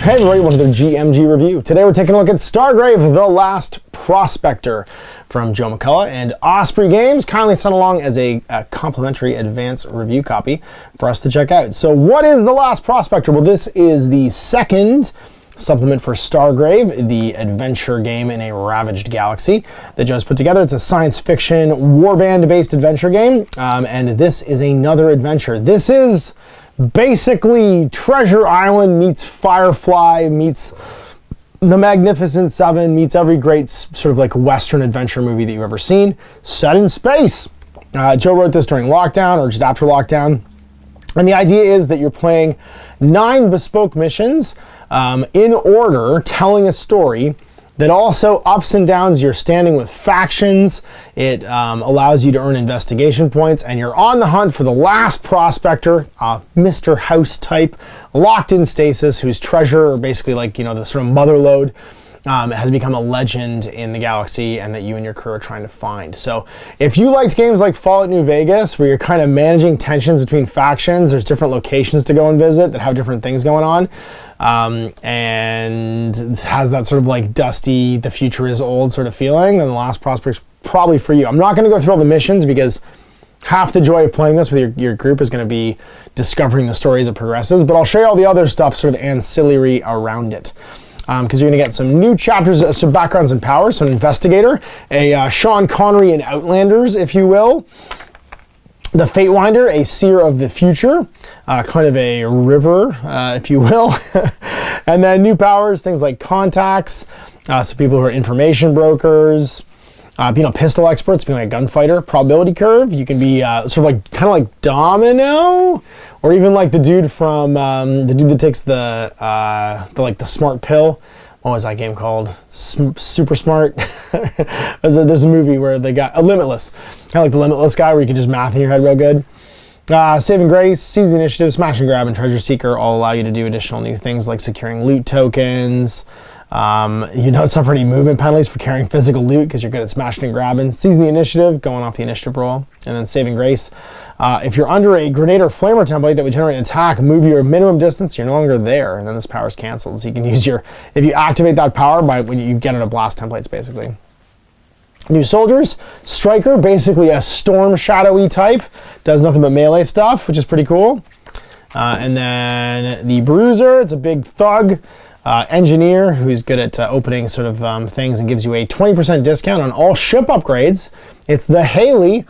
Hey everybody, welcome to the GMG review. Today we're taking a look at STARGRAVE, The Last Prospector from Joe McCullough and Osprey Games, kindly sent along as a complimentary advance review copy for us to check out. So what is The Last Prospector? Well, this is the second supplement for STARGRAVE, the adventure game in a ravaged galaxy that Joe's put together. It's a science fiction warband-based adventure game, and this is another adventure. This is basically Treasure Island meets Firefly meets The Magnificent Seven meets every great sort of like Western adventure movie that you've ever seen, set in space. Joe wrote this during lockdown or just after lockdown. And the idea is that you're playing 9 bespoke missions in order, telling a story that also ups and downs your standing with factions. It allows you to earn investigation points, and you're on the hunt for the last prospector, Mr. House type, locked in stasis, whose treasure, or basically like, you know, the sort of mother lode, has become a legend in the galaxy and that you and your crew are trying to find. So if you liked games like Fallout New Vegas, where you're kind of managing tensions between factions, there's different locations to go and visit that have different things going on, and it has that sort of like dusty, the future is old sort of feeling, then The Last Prospector is probably for you. I'm not going to go through all the missions because half the joy of playing this with your group is going to be discovering the story as it progresses, but I'll show you all the other stuff sort of ancillary around it. Because you're going to get some new chapters, some backgrounds and powers, so an investigator, a Sean Connery in Outlanders, if you will, the Fatewinder, a seer of the future, kind of a river, if you will, and then new powers, things like contacts, so people who are information brokers, pistol experts, being like a gunfighter, probability curve. You can be sort of like kind of like Domino, or even like the dude from the dude that takes the smart pill. What was that game called? Super Smart. There's a movie where they got Limitless, kind of like the Limitless guy, where you can just math in your head real good. Saving Grace, Seize the Initiative, Smash and Grab, and Treasure Seeker all allow you to do additional new things like securing loot tokens. You don't suffer any movement penalties for carrying physical loot because you're good at smashing and grabbing. Seizing the Initiative, going off the initiative roll, and then Saving Grace. If you're under a grenade or flamer template that would generate an attack, move your minimum distance, you're no longer there, and then this power is canceled. So you can use if you activate that power when you get into blast templates, basically. New soldiers, Striker, basically a storm shadowy type, does nothing but melee stuff, which is pretty cool. And then the Bruiser, it's a big thug. Engineer, who's good at opening sort of things and gives you a 20% discount on all ship upgrades. It's the Haley.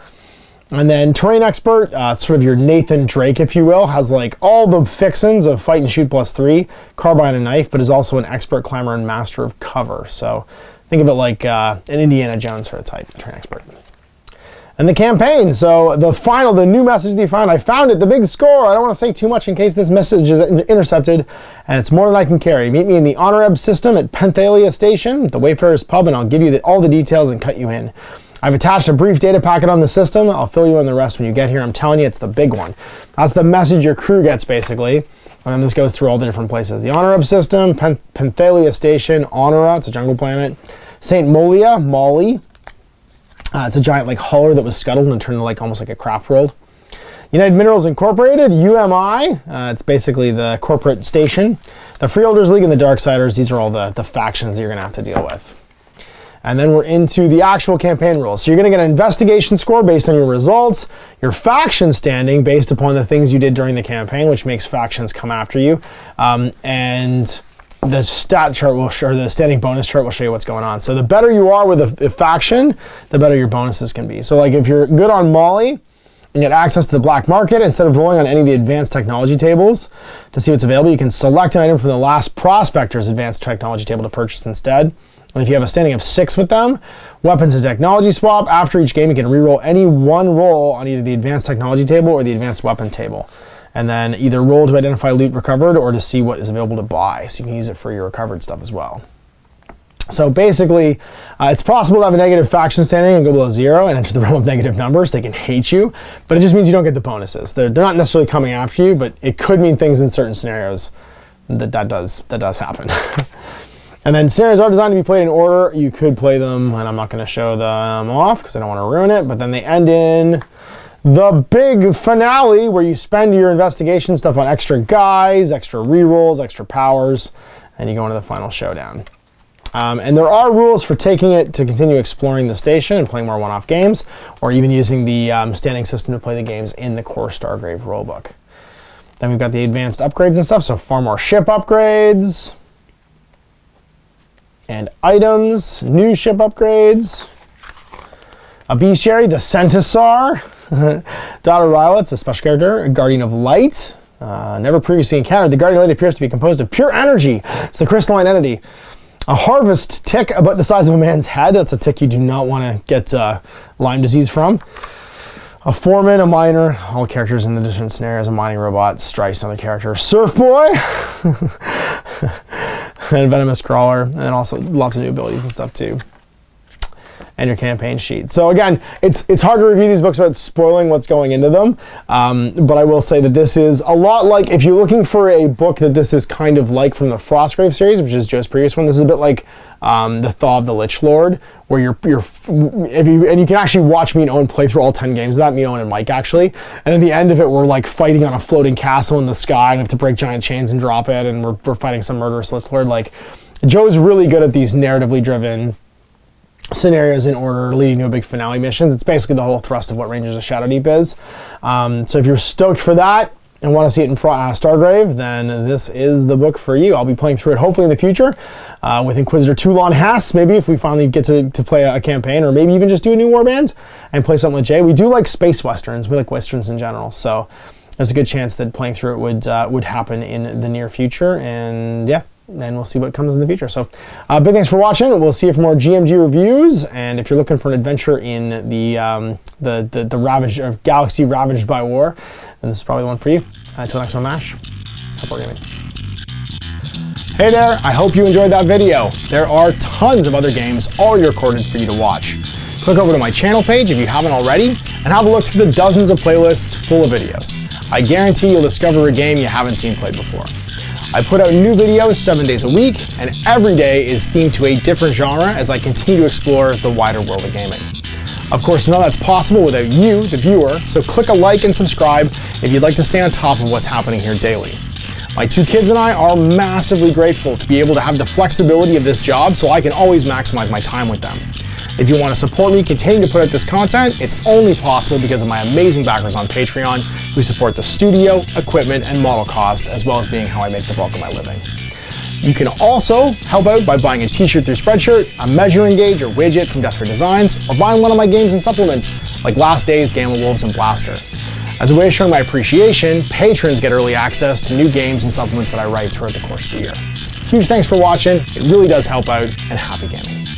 And then Terrain Expert, sort of your Nathan Drake, if you will, has like all the fixins of Fight and Shoot +3, Carbine and Knife, but is also an Expert Climber and Master of Cover. So think of it like an Indiana Jones sort of type, Terrain Expert. And the campaign, so the new message that you found, I found it, the big score. I don't want to say too much in case this message is intercepted, and it's more than I can carry. Meet me in the Honor Ebb system at Penthelia Station, the Wayfarer's Pub, and I'll give you all the details and cut you in. I've attached a brief data packet on the system. I'll fill you in the rest when you get here. I'm telling you, it's the big one. That's the message your crew gets, basically. And then this goes through all the different places. The Honor Ebb system, Penthelia Station, Honora, it's a jungle planet. St. Molia, Molly. It's a giant like hauler that was scuttled and turned into like almost like a craft world. United Minerals Incorporated, UMI, it's basically the corporate station. The Freeholders League and the Darksiders, these are all the factions that you're gonna have to deal with. And then we're into the actual campaign rules. So you're gonna get an investigation score based on your results, your faction standing based upon the things you did during the campaign, which makes factions come after you, and the stat chart will show, or the standing bonus chart will show you what's going on. So the better you are with a faction, the better your bonuses can be. So like if you're good on Molly and get access to the black market, instead of rolling on any of the advanced technology tables to see what's available, you can select an item from the Last Prospector's advanced technology table to purchase instead. And if you have a standing of 6 with them, weapons and technology swap. After each game, you can reroll any one roll on either the advanced technology table or the advanced weapon table. And then either roll to identify loot recovered or to see what is available to buy. So you can use it for your recovered stuff as well. So basically, it's possible to have a negative faction standing and go below 0 and enter the realm of negative numbers. They can hate you, but it just means you don't get the bonuses. They're not necessarily coming after you, but it could mean things in certain scenarios that does happen. And then scenarios are designed to be played in order. You could play them, and I'm not going to show them off because I don't want to ruin it, but then they end in the big finale where you spend your investigation stuff on extra guys, extra rerolls, extra powers, and you go into the Final Showdown. And there are rules for taking it to continue exploring the station and playing more one-off games, or even using the standing system to play the games in the core STARGRAVE rulebook. Then we've got the advanced upgrades and stuff, so far more ship upgrades and items, new ship upgrades. A bestiary, the Centaur. Daughter Rylet's a special character, a guardian of light. Never previously encountered. The guardian of light appears to be composed of pure energy. It's the crystalline entity. A harvest tick about the size of a man's head. That's a tick you do not want to get Lyme disease from. A foreman, a miner, all characters in the different scenarios, a mining robot, Strice, another character, Surf Boy, and Venomous Crawler, and then also lots of new abilities and stuff too. And your campaign sheet. So again, it's hard to review these books without spoiling what's going into them, but I will say that this is a lot like, if you're looking for a book that this is kind of like from the Frostgrave series, which is Joe's previous one, this is a bit like the Thaw of the Lich Lord, where you can actually watch me and Owen play through all 10 games of that, me, Owen, and Mike actually, and at the end of it, we're like fighting on a floating castle in the sky, and we have to break giant chains and drop it, and we're fighting some murderous Lich Lord. Like, Joe's really good at these narratively driven scenarios in order, leading to a big finale missions. It's basically the whole thrust of what Rangers of Shadowdeep is. So if you're stoked for that and want to see it in STARGRAVE, then this is the book for you. I'll be playing through it hopefully in the future with Inquisitor Toulon Haas, maybe if we finally get to play a campaign, or maybe even just do a new warband and play something with Jay. We do like space westerns. We like westerns in general, so there's a good chance that playing through it would happen in the near future, and yeah, and we'll see what comes in the future. So big thanks for watching. We'll see you for more GMG reviews, and if you're looking for an adventure in the ravaged galaxy ravaged by war, then this is probably the one for you. Until next one, MASH. Happy gaming. Hey there, I hope you enjoyed that video. There are tons of other games already recorded for you to watch. Click over to my channel page if you haven't already, and have a look through the dozens of playlists full of videos. I guarantee you'll discover a game you haven't seen played before. I put out new videos 7 days a week, and every day is themed to a different genre as I continue to explore the wider world of gaming. Of course, none of that's possible without you, the viewer, so click a like and subscribe if you'd like to stay on top of what's happening here daily. My 2 kids and I are massively grateful to be able to have the flexibility of this job so I can always maximize my time with them. If you want to support me continuing to put out this content, it's only possible because of my amazing backers on Patreon who support the studio, equipment, and model cost, as well as being how I make the bulk of my living. You can also help out by buying a t-shirt through Spreadshirt, a measuring gauge or widget from Death Ray Designs, or buying one of my games and supplements like Last Days, Gamma Wolves, and Blaster. As a way of showing my appreciation, patrons get early access to new games and supplements that I write throughout the course of the year. Huge thanks for watching, it really does help out, and happy gaming.